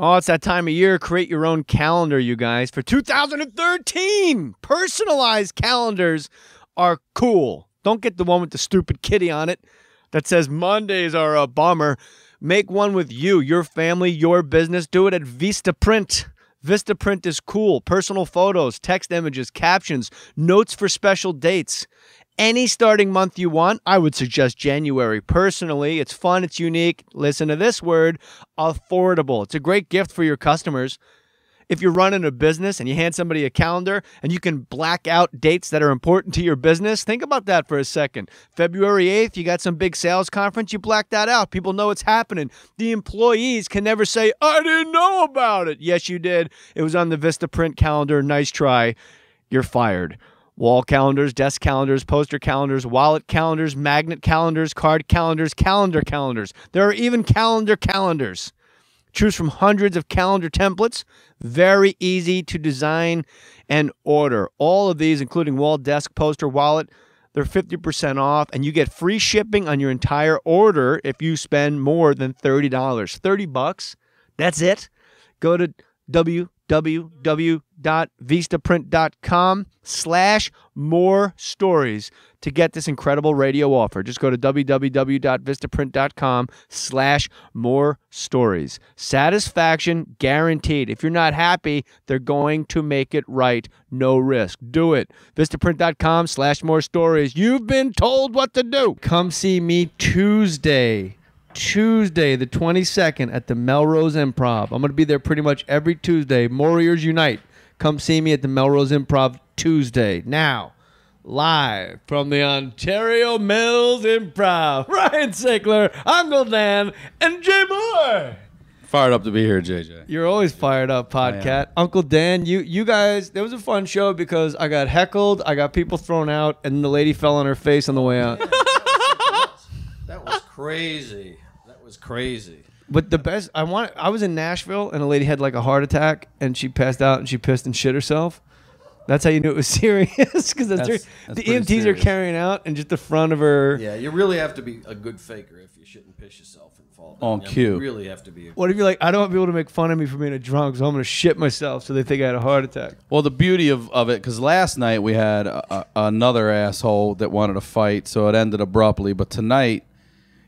Oh, it's that time of year. Create your own calendar, you guys. For 2013, personalized calendars are cool. Don't get the one with the stupid kitty on it that says Mondays are a bummer. Make one with you, your family, your business. Do it at Vistaprint. Vistaprint is cool. Personal photos, text images, captions, notes for special dates. Any starting month you want, I would suggest January. Personally, it's fun, it's unique. Listen to this word, affordable. It's a great gift for your customers. If you're running a business and you hand somebody a calendar and you can black out dates that are important to your business, think about that for a second. February 8th, you got some big sales conference, you black that out. People know it's happening. The employees can never say, I didn't know about it. Yes, you did. It was on the Vistaprint calendar. Nice try. You're fired. Wall calendars, desk calendars, poster calendars, wallet calendars, magnet calendars, card calendars, calendar calendars. There are even calendar calendars. Choose from hundreds of calendar templates. Very easy to design and order. All of these, including wall, desk, poster, wallet, they're 50% off, and you get free shipping on your entire order if you spend more than $30. $30, that's it. Go to www.vistaprint.com/Mohr Stories to get this incredible radio offer. Just go to www.vistaprint.com/Mohr Stories. Satisfaction guaranteed. If you're not happy, they're going to make it right. No risk. Do it. Vistaprint.com/Mohr Stories. You've been told what to do. Come see me Tuesday the 22nd at the Melrose Improv. I'm going to be there pretty much every Tuesday. Warriors Unite. Come see me at the Melrose Improv Tuesday. Now, live from the Ontario Mills Improv, Ryan Sickler, Uncle Dan, and Jay Mohr. Fired up to be here, JJ. You're always fired up, Podcat. Uncle Dan, you guys, it was a fun show because I got heckled, I got people thrown out, and the lady fell on her face on the way out. That was crazy. That was crazy. But the best, I was in Nashville, and a lady had like a heart attack, and she passed out, and she pissed and shit herself. That's how you knew it was serious, because the EMTs are carrying out, and just the front of her. Yeah, you really have to be a good faker if you shit and piss yourself and fall down. On cue. You really have to be. What if you're like, I don't want people to make fun of me for being a drunk, so I'm going to shit myself so they think I had a heart attack. Well, the beauty of it, because last night we had another asshole that wanted to fight, so it ended abruptly. But tonight,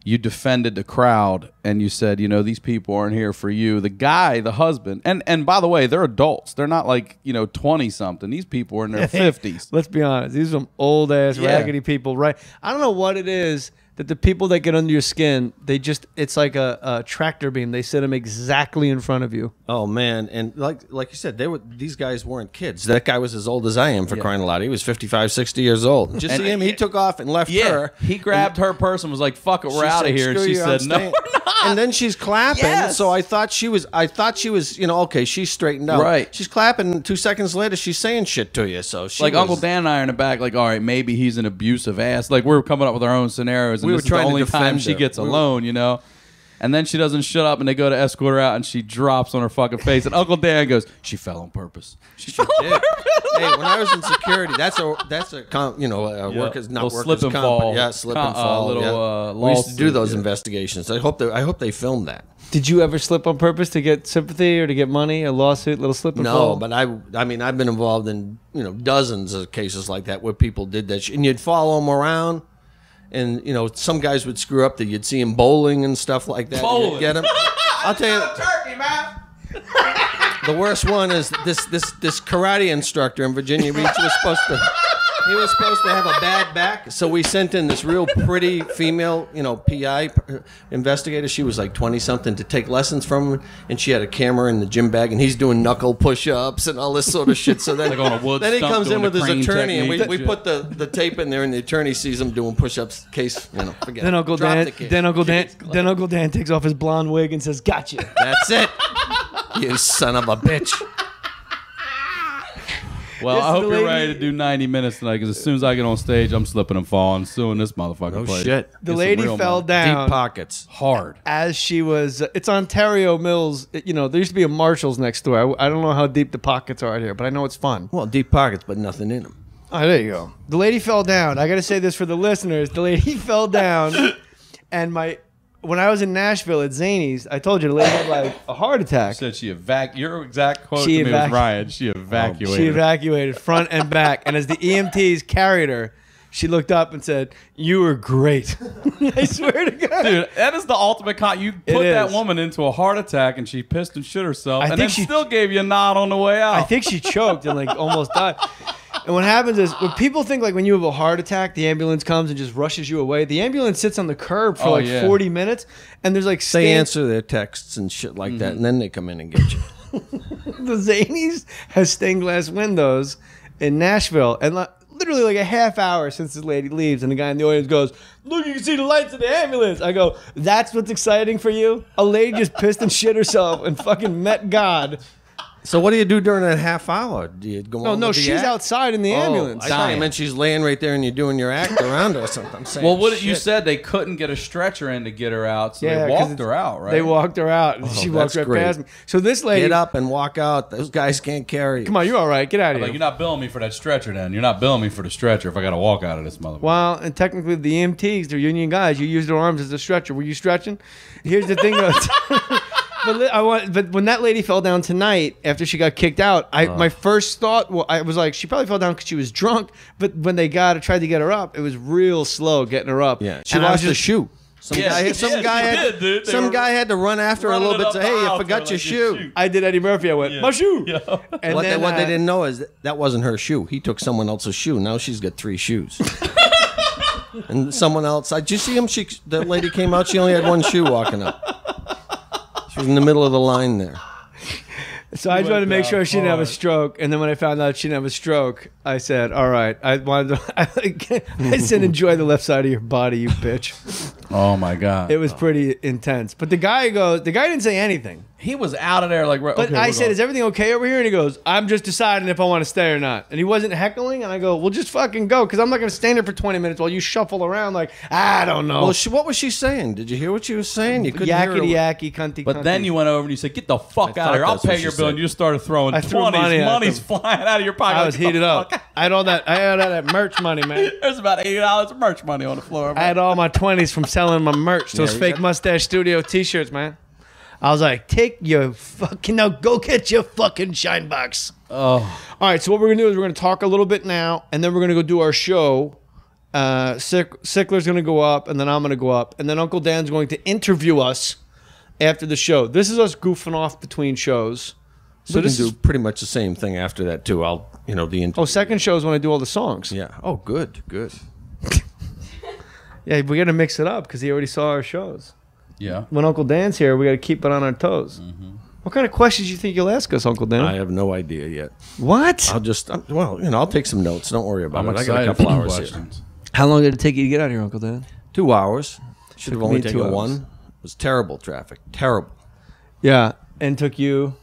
you defended the crowd, and you said, you know, these people aren't here for you. The guy, the husband, and by the way, they're adults. They're not like, 20-something. These people are in their 50s. Let's be honest. These are some old-ass, raggedy people, right? I don't know what it is that the people that get under your skin, it's like a tractor beam. They sit them exactly in front of you. Oh, man. And like you said, these guys weren't kids. That guy was as old as I am, for crying out loud. He was 55, 60 years old. Just see him. He took off and left her. He grabbed her purse and was like, fuck it, we're out of here. And she said, no, we're not. And then she's clapping. Yes. So I thought she was, okay, she's straightened out. Right. She's clapping, and 2 seconds later, she's saying shit to you. So she Uncle Dan and I are in the back, like, all right, maybe he's an abusive ass. Like, we're coming up with our own scenarios. And we this were trying is the only to defend time she gets alone, And then she doesn't shut up, and they go to escort her out, and she drops on her fucking face. And Uncle Dan goes, "She fell on purpose." She did. Hey, when I was in security, that's a workers not slip workers and comp. fall. Yeah, slip and fall. We used to do those investigations. I hope they filmed that. Did you ever slip on purpose to get sympathy or to get money, a lawsuit, little slip and fall? No, but I mean, I've been involved in dozens of cases like that where people did that, and you'd follow them around. And, some guys would screw up that you'd see him bowling and stuff like that. Bowling. Get him. I'll tell you. Turkey, man. The worst one is this karate instructor in Virginia Beach was supposed to have a bad back. So we sent in this real pretty female, PI investigator. She was like 20-something to take lessons from him. And she had a camera in the gym bag, and he's doing knuckle push-ups and all this sort of shit. So then, like on a wood then he stump comes in with his attorney, and technique. we put the tape in there, and the attorney sees him doing push-ups. Case, forget. Then Uncle Dan, the case. then Uncle Dan takes off his blonde wig and says, "Gotcha." That's it. You son of a bitch. Well, I hope you're ready to do 90 minutes tonight, because as soon as I get on stage, I'm slipping and falling, suing this motherfucker. Oh, shit. The lady fell down. Deep pockets. Hard. As she was, it's Ontario Mills. There used to be a Marshall's next door. I don't know how deep the pockets are out here, but I know it's fun. Well, deep pockets, but nothing in them. Oh, there you go. The lady fell down. I got to say this for the listeners. The lady fell down, and my when I was in Nashville at Zany's, I told you the lady had like a heart attack. Said she your exact quote She to me was Ryan. She evacuated. She evacuated front and back. And as the EMTs carried her, she looked up and said, "You were great." I swear to God. Dude, that is the ultimate You put that woman into a heart attack and she pissed and shit herself. And then she still gave you a nod on the way out. I think she choked and like almost died. And what happens is when people think like when you have a heart attack, the ambulance comes and just rushes you away. The ambulance sits on the curb for 40 minutes, and there's like they answer their texts and shit like that, and then they come in and get you. The Zanies has stained glass windows in Nashville, and literally like a half hour since this lady leaves, and the guy in the audience goes, "Look, you can see the lights of the ambulance." I go, "That's what's exciting for you? A lady just pissed and shit herself and fucking met God." So what do you do during that half hour? Do you go on No, with the she's act? outside in the ambulance. I thought you meant she's laying right there and you're doing your act around her or something. I'm saying, well, what you said, they couldn't get a stretcher in to get her out, so they walked her out, right? They walked her out, and she walked right past me. So this lady... Get up and walk out. Those guys can't carry you. Come on, you're all right. Get out of here. Like, you're not billing me for that stretcher then. You're not billing me for the stretcher if I got to walk out of this motherfucker. Well, and technically the EMTs, they're union guys. You use their arms as a stretcher. Were you stretching? Here's the thing, though. But when that lady fell down tonight after she got kicked out, my first thought, I was like, she probably fell down because she was drunk. But when they tried to get her up, it was real slow getting her up. Yeah, she lost a shoe. Some guy had to run after her a little bit. Say, "Hey, you forgot your shoe." I did Eddie Murphy. I went, "My shoe." Yeah. And what they didn't know is that wasn't her shoe. He took someone else's shoe. Now she's got 3 shoes. And someone else. Did you see him? The lady came out. She only had 1 shoe walking up. She was in the middle of the line there. So I just wanted to make sure she didn't have a stroke. And then when I found out she didn't have a stroke, I said, "All right." I said, "Enjoy the left side of your body, you bitch." Oh my God. It was pretty intense. But the guy didn't say anything. He was out of there like... But okay, I said, "Is everything okay over here?" And he goes, "I'm just deciding if I want to stay or not." And he wasn't heckling. And I go, "Well, just fucking go. Because I'm not going to stand there for 20 minutes while you shuffle around like, I don't know." Well, what was she saying? Did you hear what she was saying? You couldn't Yakety hear her. yacky, cunty, But then you went over and you said, "Get the fuck out of here. I'll pay your bill." And you just started throwing 20s. Money's flying out of your pocket. I was heated up. I had all that merch money, man. There's about $80 of merch money on the floor, man. I had all my 20s from selling my merch. Those fake Mustache Studio t-shirts, man. I was like, go get your fucking shine box. Oh. All right, so what we're going to do is we're going to talk a little bit now, and then we're going to go do our show. Sickler's going to go up, and then I'm going to go up, and then Uncle Dan's going to interview us after the show. This is us goofing off between shows. So this is pretty much the same thing after that, too. Second show is when I do all the songs. Yeah. Oh, good. Yeah, we got to mix it up because he already saw our shows. Yeah. When Uncle Dan's here, we got to keep it on our toes. Mm-hmm. What kind of questions do you think you'll ask us, Uncle Dan? I have no idea yet. What? I'll take some notes. Don't worry about it. I got a couple hours here. How long did it take you to get out here, Uncle Dan? 2 hours. Should have only taken 1. It was terrible traffic. Terrible. Yeah, and took you...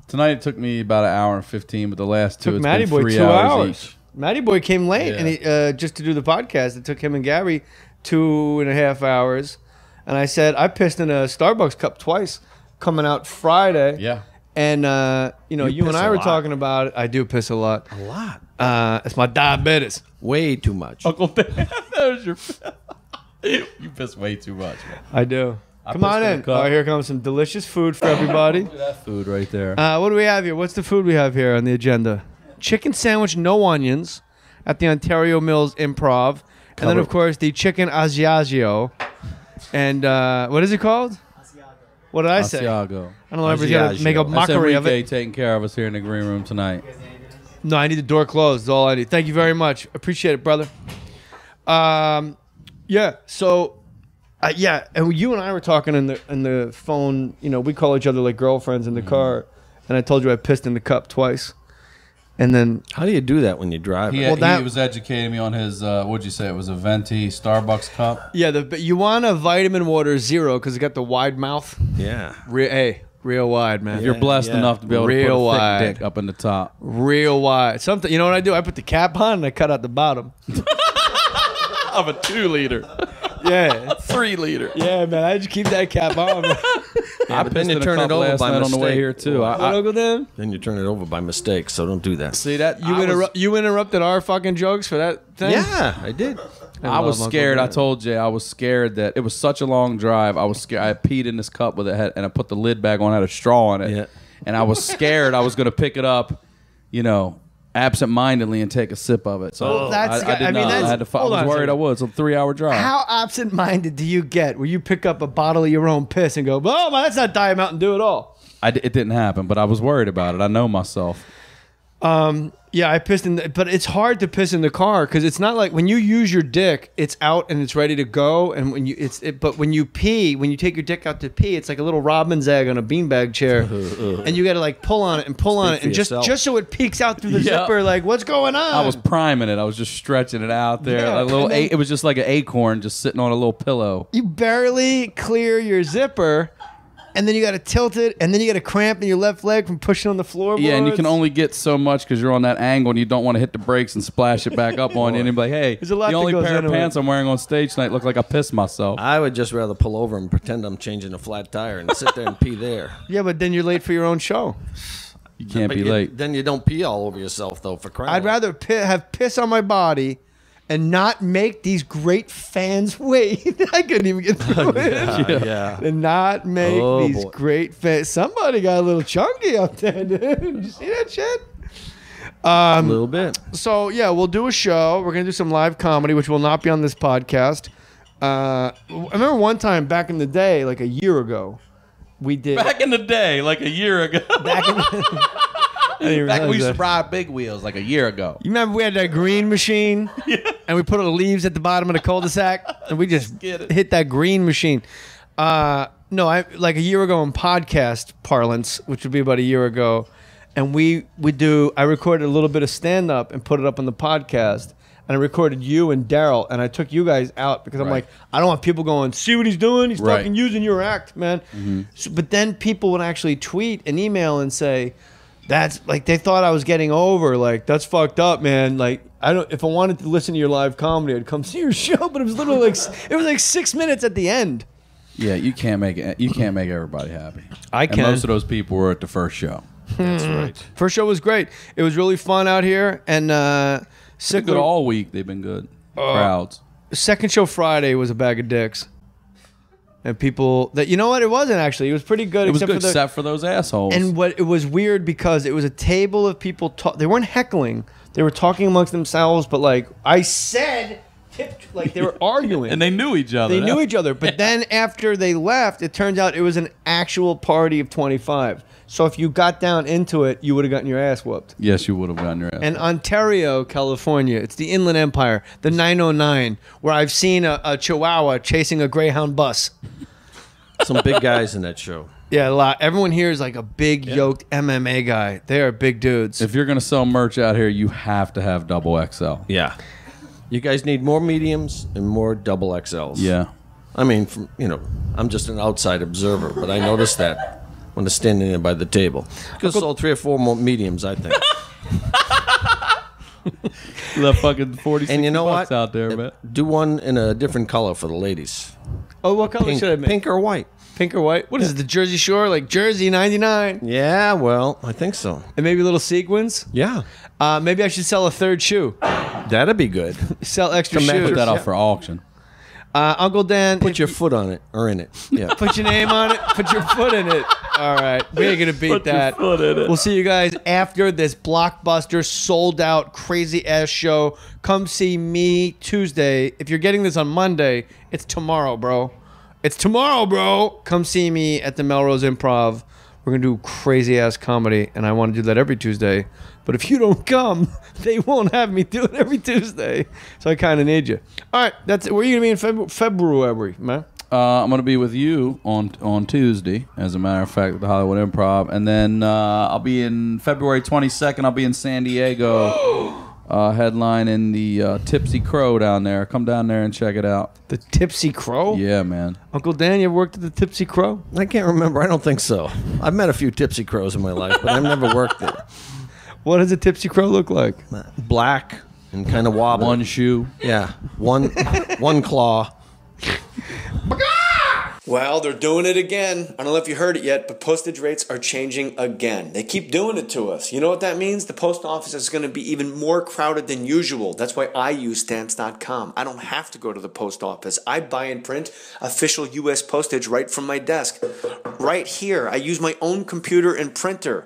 Tonight it took me about 1 hour and 15, but the last 2 took Matty been 3 Boy 2 hours each. Matty Boy came late, and he just to do the podcast. It took him and Gary 2.5 hours. And I said, I pissed in a Starbucks cup twice coming out Friday. Yeah. And, you and I were talking about it. I do piss a lot. A lot? It's my diabetes. Way too much. Uncle Dan, there's your... You piss way too much, man. I do. Come on in. Oh, here comes some delicious food for everybody. Look at that food right there. What do we have here? What's the food we have here on the agenda? Chicken sandwich, no onions, at the Ontario Mills Improv. And then, of course, the chicken Asiago. And what is it called? Asiago. What did I say? Asiago. I don't know. Everybody's got to make a mockery of it. Taking care of us here in the green room tonight. No, I need the door closed. That's all I need. Thank you very much. Appreciate it, brother. Yeah. So, and you and I were talking in the phone. We call each other like girlfriends in the car. And I told you I pissed in the cup twice. And then, how do you do that when you drive? He was educating me on his. What'd you say? It was a venti Starbucks cup. Yeah, but you want a vitamin water zero because it got the wide mouth. Yeah. Real wide, man. If you're blessed enough to be able to put a thick dick up in the top. Real wide. Something. You know what I do? I put the cap on and I cut out the bottom. Of a 2-liter. Yeah. 3-liter. Yeah, man. I just keep that cap on. But then you turn it over by mistake. On the way here too. Uncle Dan? Then you turn it over by mistake, so don't do that. See that? You interrupted our fucking jokes for that thing? Yeah, I did. I was love Uncle scared. I Dan. told Jay I was scared that it was such a long drive. I was scared. I peed in this cup with it, and I put the lid back on, had a straw in it, Yeah. and I was scared I was going to pick it up, absent-mindedly and take a sip of it. So Well, that's- I did I mean, not. that's- I had to. I hold was on a worried. second. I was. It's a 3-hour drive. How absent-minded do you get where you pick up a bottle of your own piss and go, "Oh, man, that's not Diet Mountain Dew at all"? It didn't happen, but I was worried about it. I know myself. Yeah, I pissed but it's hard to piss in the car because it's not like when you use your dick, it's out and it's ready to go. And but when you pee, when you take your dick out to pee, it's like a little robin's egg on a beanbag chair, and you got to like pull on it and pull on it, and just so it peeks out through the Yeah. zipper. Like, what's going on? I was priming it. I was just stretching it out there. Yeah, A little. and then- It was just like an acorn just sitting on a little pillow. You barely clear your zipper, and then you got to tilt it, and then you got to cramp in your left leg from pushing on the floorboards. Yeah, and you can only get so much because you're on that angle, and you don't want to hit the brakes and splash it back up on you. And you're like, hey, There's a lot the that only goes pair of into it. pants I'm wearing on stage tonight look like I pissed myself. I would just rather pull over and pretend I'm changing a flat tire and sit there and pee there. Yeah, but then you're late for your own show. You can't But be late. Then you don't pee all over yourself, though, for crying. I'd rather have piss on my body and not make these great fans wait. I couldn't even get through it. Yeah. And not make Oh, these boy. great fans. Somebody got a little chunky up there, dude. Did you see that shit? A little bit. So, yeah, we'll do a show. We're going to do some live comedy, which will not be on this podcast. I remember one time back in the day, like a year ago, we did... Back in the day, like a year ago. Back in the, I didn't Back when we realize used that. to ride big wheels like a year ago. You remember we had that green machine? Yeah. And we put all the leaves at the bottom of the cul-de-sac? And we just Get it. hit that green machine. No, like a year ago in podcast parlance, which would be about a year ago. And I recorded a little bit of stand-up and put it up on the podcast. And I recorded you and Daryl. And I took you guys out because I'm Right. like, I don't want people going, see what he's doing? He's Right. fucking using your act, man. So, but then people would actually tweet and email and say, that's like they thought I was getting over. Like, that's fucked up, man. Like, if I wanted to listen to your live comedy, I'd come see your show. But it was literally like 6 minutes at the end. Yeah, you can't make it. You can't make everybody happy. I And can. most of those people were at the first show. That's right. First show was great. It was really fun out here. And They're good Sickler, all week. They've been good. Crowds. second show Friday was a bag of dicks. And people that, you know what? It wasn't actually. It was pretty good. It was except good, for the, except for those assholes. And what it was weird because it was a table of people. They weren't heckling. They were talking amongst themselves. But like I said, like they were arguing. And they knew each other. They knew each other. But then after they left, it turns out it was an actual party of 25. So if you got down into it, you would have gotten your ass whooped. Yes, you would have gotten your ass. And Ontario, California, it's the Inland Empire, the 909, where I've seen a Chihuahua chasing a Greyhound bus. Some big guys in that show. Yeah, a lot. Everyone here is like a big yoked MMA guy. They are big dudes. If you're going to sell merch out here, you have to have double XL. Yeah. You guys need more mediums and more double XLs. Yeah. I mean, I'm just an outside observer, but I noticed that when I was standing there by the table. Could have sold 3 or 4 more mediums, I think. The fucking 40 And you know bucks what? out there, man. Do one in a different color for the ladies. Oh, what color should I make? Pink or white. Pink or white? What is it, the Jersey Shore? Like Jersey 99? Yeah, well, I think so. And maybe little sequins? Yeah. Maybe I should sell a third shoe. That'd be good. Sell extra To match shoes. Put that Yeah. off for auction. Uncle Dan, Put your foot on it or in it. Yeah. put your name on it. Put your foot in it. All right. We ain't going to beat that. We'll see you guys after this blockbuster, sold out, crazy ass show. Come see me Tuesday. If you're getting this on Monday, it's tomorrow, bro. It's tomorrow, bro. Come see me at the Melrose Improv. We're going to do crazy ass comedy, and I want to do that every Tuesday. But if you don't come, they won't have me do it every Tuesday. So I kind of need you. All right. That's it. Where are you going to be in February, man? I'm going to be with you on Tuesday, as a matter of fact, at the Hollywood Improv. And then I'll be in February 22nd. I'll be in San Diego, headlining the Tipsy Crow down there. Come down there and check it out. The Tipsy Crow? Yeah, man. Uncle Dan, you ever worked at the Tipsy Crow? I can't remember. I don't think so. I've met a few tipsy crows in my life, but I've never worked there. What does a Tipsy Crow look like? Black and kind of wobbly. One shoe. Yeah. One claw. Well, they're doing it again. I don't know if you heard it yet, but postage rates are changing again. They keep doing it to us. You know what that means? The post office is going to be even more crowded than usual. That's why I use Stamps.com. I don't have to go to the post office. I buy and print official U.S. postage right from my desk. Right here, I use my own computer and printer.